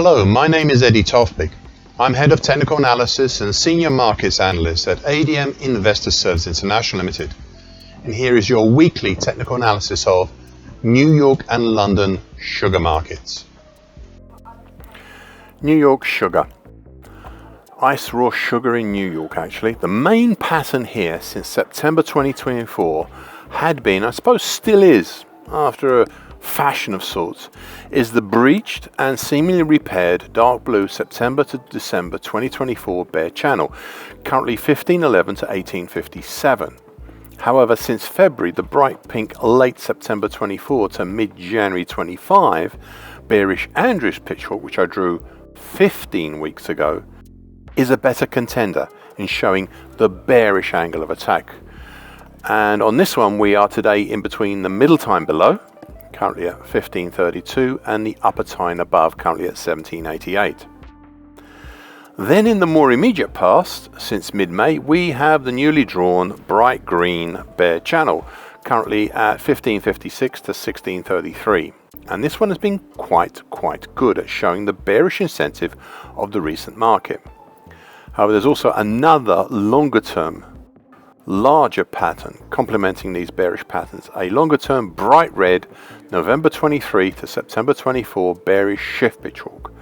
Hello, my name is Eddie Tofpik. I'm Head of Technical Analysis and Senior Markets Analyst at ADM Investor Services International Limited. And here is your weekly technical analysis of New York and London sugar markets. New York sugar. Ice raw sugar in New York, actually. The main pattern here since September 2024 had been, I suppose still is, after a fashion of sorts, is the breached and seemingly repaired dark blue September to December 2024 bear channel, currently 1511 to 1857. However, since February, the bright pink late September 24 to mid-January 25 bearish Andrews pitchfork, which I drew 15 weeks ago, is a better contender in showing the bearish angle of attack. And on this one, we are today in between the middle time below, currently at 1532, and the upper time above, currently at 1788. Then in the more immediate past, since mid-May, we have the newly drawn bright green bear channel, currently at 1556 to 1633. And this one has been quite good at showing the bearish incentive of the recent market. However, there's also another longer term, larger pattern complementing these bearish patterns, a longer term bright red November 23 to September 24 bearish shift pitchfork,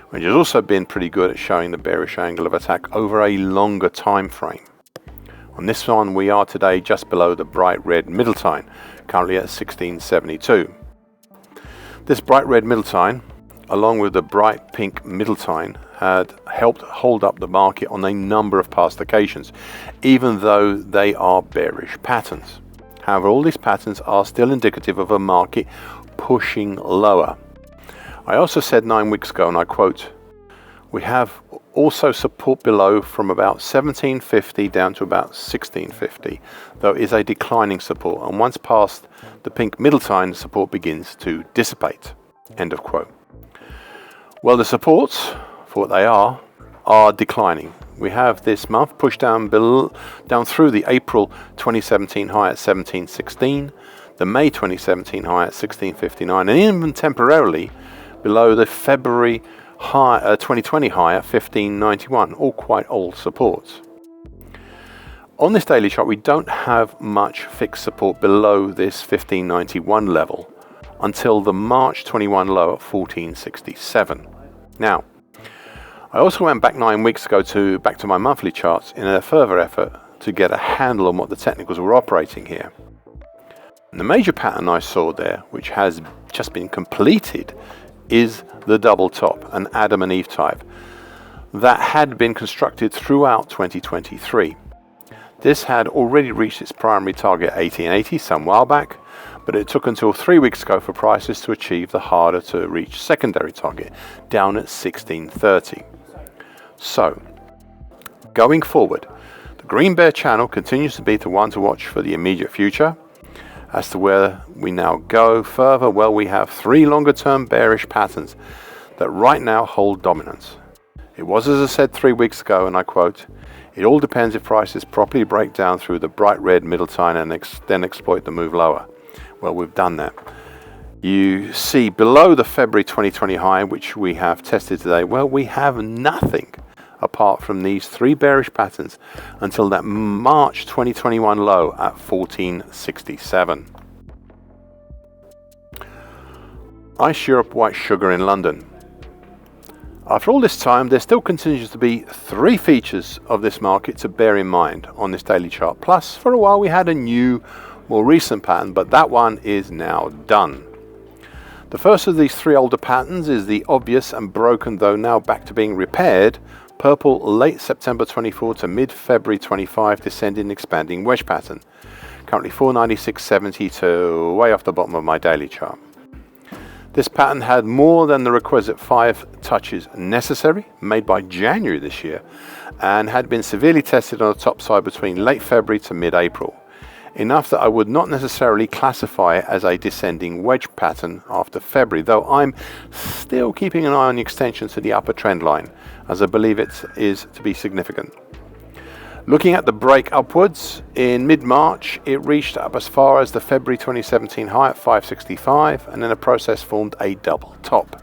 which has also been pretty good at showing the bearish angle of attack over a longer time frame. On this one, we are today just below the bright red middle time, currently at 1672. This bright red middle time, along with the bright pink middle time, had helped hold up the market on a number of past occasions, even though they are bearish patterns. However, all these patterns are still indicative of a market pushing lower. I also said 9 weeks ago, and I quote, "We have also support below from about 1750 down to about 1650, though it is a declining support, and once past the pink middle time, support begins to dissipate." End of quote. Well, the supports, for what they are declining. We have this month pushed down through the April 2017 high at 1716, the May 2017 high at 1659, and even temporarily below the February 2020 high at 1591, all quite old supports. On this daily chart, we don't have much fixed support below this 1591 level until the March 21 low at 1467. Now, I also went back 9 weeks ago back to my monthly charts in a further effort to get a handle on what the technicals were operating here. And the major pattern I saw there, which has just been completed, is the double top, an Adam and Eve type, that had been constructed throughout 2023. This had already reached its primary target 1880 some while back, but it took until 3 weeks ago for prices to achieve the harder to reach secondary target, down at 1630. So, going forward, the green bear channel continues to be the one to watch for the immediate future. As to where we now go further, well, we have 3 longer term bearish patterns that right now hold dominance. It was, as I said 3 weeks ago, and I quote, "It all depends if prices properly break down through the bright red middle time and then exploit the move lower." Well, we've done that. You see below the February 2020 high, which we have tested today, well, we have nothing apart from these 3 bearish patterns until that March 2021 low at 1467. Ice Europe white sugar in London. After all this time, there still continues to be 3 features of this market to bear in mind on this daily chart. Plus, for a while we had a new, more recent pattern, but that one is now done. The first of these 3 older patterns is the obvious and broken, though now back to being repaired, purple late September 24 to mid-February 25 descending expanding wedge pattern, currently 496.70 to way off the bottom of my daily chart. This pattern had more than the requisite 5 touches necessary, made by January this year, and had been severely tested on the top side between late February to mid-April. Enough that I would not necessarily classify it as a descending wedge pattern after February, though I'm still keeping an eye on the extension to the upper trend line, as I believe it is to be significant. Looking at the break upwards, in mid-March it reached up as far as the February 2017 high at 565, and in the process formed a double top.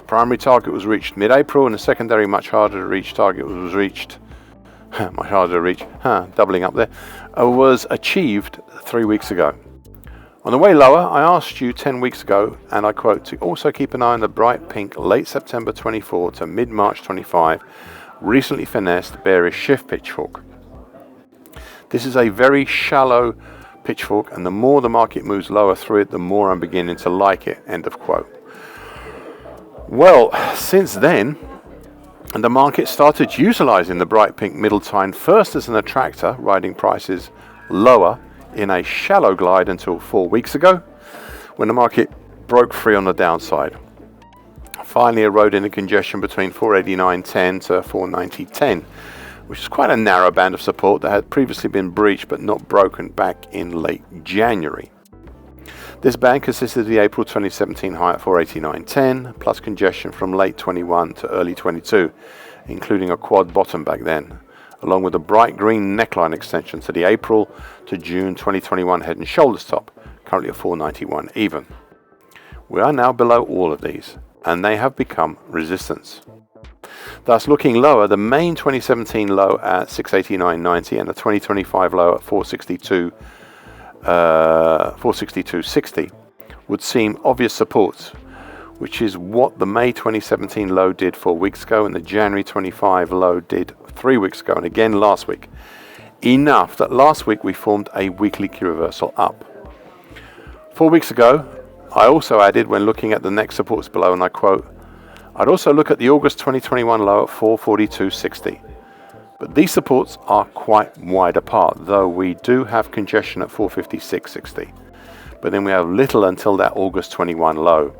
Primary target was reached mid-April, and the secondary much harder to reach target was reached, much harder to reach, doubling up there, was achieved 3 weeks ago. On the way lower, I asked you 10 weeks ago, and I quote, to also keep an eye on the bright pink late September 24 to mid-March 25 recently finessed bearish shift pitchfork. This is a very shallow pitchfork, and the more the market moves lower through it, the more I'm beginning to like it, end of quote. Well, since then, and the market started utilizing the bright pink middle tine first as an attractor, riding prices lower in a shallow glide until 4 weeks ago, when the market broke free on the downside. Finally eroding the congestion between 489.10 to 490.10, which is quite a narrow band of support that had previously been breached but not broken back in late January. This band consisted of the April 2017 high at 489.10, plus congestion from late 21 to early 22, including a quad bottom back then, along with a bright green neckline extension to the April to June 2021 head and shoulders top, currently at 491 even. We are now below all of these, and they have become resistance. Thus, looking lower, the main 2017 low at 689.90 and the 2025 low at 462.60 would seem obvious supports, which is what the May 2017 low did 4 weeks ago and the January 25 low did 3 weeks ago and again last week. Enough that last week we formed a weekly key reversal up. 4 weeks ago, I also added, when looking at the next supports below, and I quote, I'd also look at the August 2021 low at 442.60. But these supports are quite wide apart, though we do have congestion at 456.60. But then we have little until that August 21 low.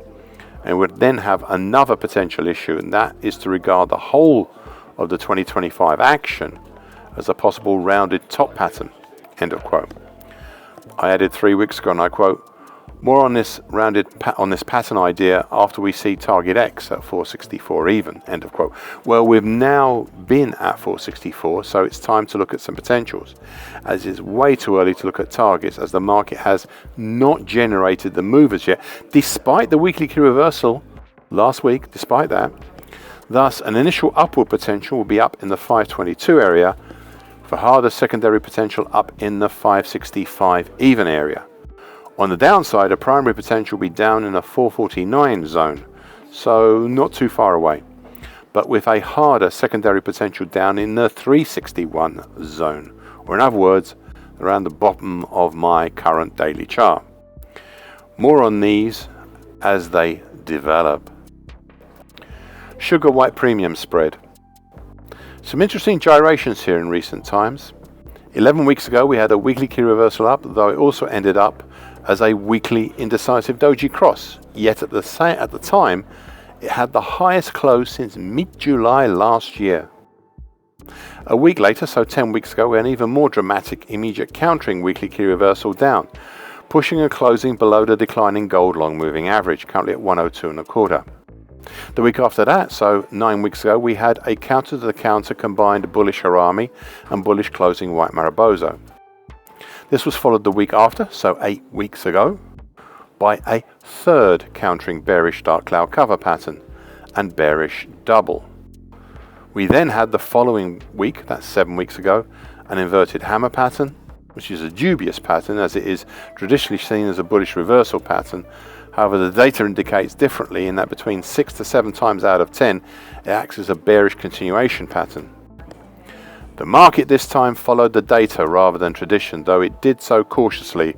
And would then have another potential issue, and that is to regard the whole of the 2025 action as a possible rounded top pattern, end of quote. I added 3 weeks ago, and I quote, more on this pattern idea after we see target X at 464 even, end of quote. Well, we've now been at 464, so it's time to look at some potentials, as it's way too early to look at targets, as the market has not generated the movers yet, despite the weekly key reversal last week, despite that. Thus, an initial upward potential will be up in the 522 area, for harder secondary potential up in the 565 even area. On the downside, a primary potential will be down in a 449 zone, so not too far away, but with a harder secondary potential down in the 361 zone, or in other words, around the bottom of my current daily chart. More on these as they develop. Sugar white premium spread. Some interesting gyrations here in recent times. 11 weeks ago we had a weekly key reversal up, though it also ended up as a weekly indecisive doji cross, yet at the time it had the highest close since mid-July last year. A week later, so 10 weeks ago, we had an even more dramatic immediate countering weekly key reversal down, pushing a closing below the declining gold long moving average, currently at 102.25. The week after that, so 9 weeks ago, we had a counter to the counter combined bullish Harami and bullish closing white Mariposa. This was followed the week after, so 8 weeks ago, by a third countering bearish dark cloud cover pattern and bearish double. We then had the following week, that's 7 weeks ago, an inverted hammer pattern, which is a dubious pattern as it is traditionally seen as a bullish reversal pattern. However, the data indicates differently in that between 6 to 7 times out of 10, it acts as a bearish continuation pattern. The market this time followed the data rather than tradition, though it did so cautiously,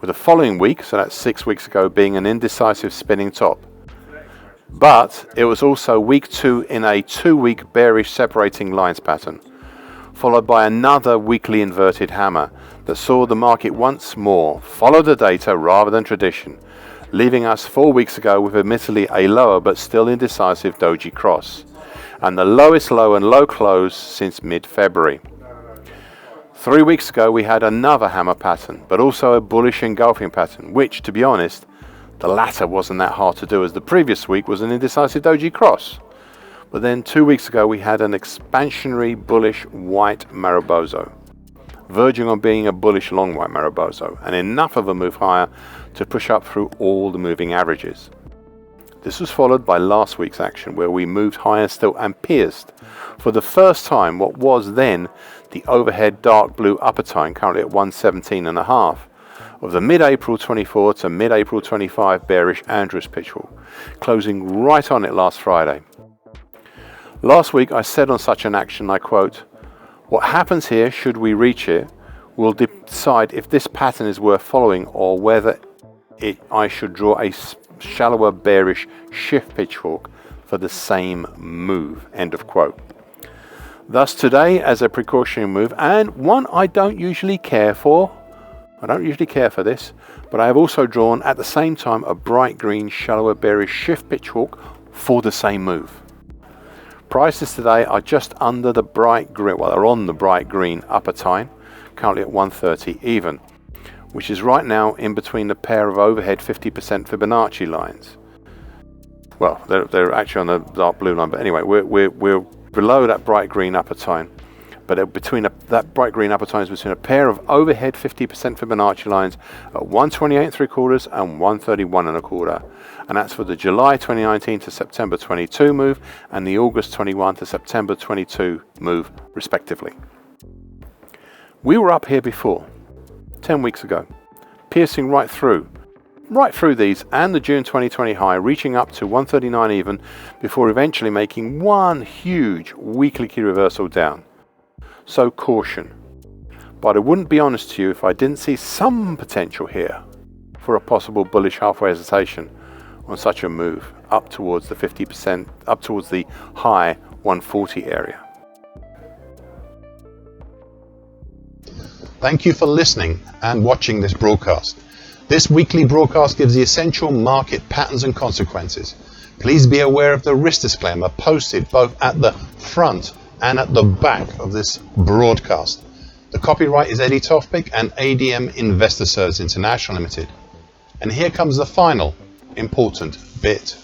with the following week, so that's 6 weeks ago, being an indecisive spinning top. But it was also week 2 in a 2-week bearish separating lines pattern, followed by another weekly inverted hammer that saw the market once more follow the data rather than tradition, leaving us 4 weeks ago with admittedly a lower but still indecisive doji cross, and the lowest low and low close since mid-February. 3 weeks ago we had another hammer pattern, but also a bullish engulfing pattern, which, to be honest, the latter wasn't that hard to do, as the previous week was an indecisive doji cross. But then 2 weeks ago we had an expansionary bullish white Mariposa, verging on being a bullish long white Mariposa, and enough of a move higher to push up through all the moving averages. This was followed by last week's action where we moved higher still and pierced for the first time what was then the overhead dark blue upper time, currently at 117.5, of the mid-April 24 to mid-April 25 bearish Andrews pitchfork, closing right on it last Friday. Last week I said on such an action, I quote, "What happens here, should we reach it, will decide if this pattern is worth following or whether I should draw a shallower bearish shift pitchfork for the same move." End of quote. Thus today, as a precautionary move, and one I don't usually care for this, but I have also drawn at the same time a bright green shallower bearish shift pitchfork for the same move. Prices today are just under the bright green, well, they're on the bright green upper time, currently at 130 even, which is right now in between a pair of overhead 50% Fibonacci lines. Well, they're actually on the dark blue line, but anyway, we're below that bright green upper time. But between that bright green upper time is between a pair of overhead 50% Fibonacci lines at 128.75 and 131.25. And that's for the July 2019 to September 22 move and the August 21 to September 22 move, respectively. We were up here before, 10 weeks ago, piercing right through these and the June 2020 high, reaching up to 139 even before eventually making one huge weekly key reversal down. So caution, but I wouldn't be honest to you if I didn't see some potential here for a possible bullish halfway hesitation on such a move up towards the 50%, up towards the high 140 area. Thank you for listening and watching this broadcast. This weekly broadcast gives the essential market patterns and consequences. Please be aware of the risk disclaimer posted both at the front and at the back of this broadcast. The copyright is Eddie Tofpik and ADM Investor Services International Limited. And here comes the final important bit.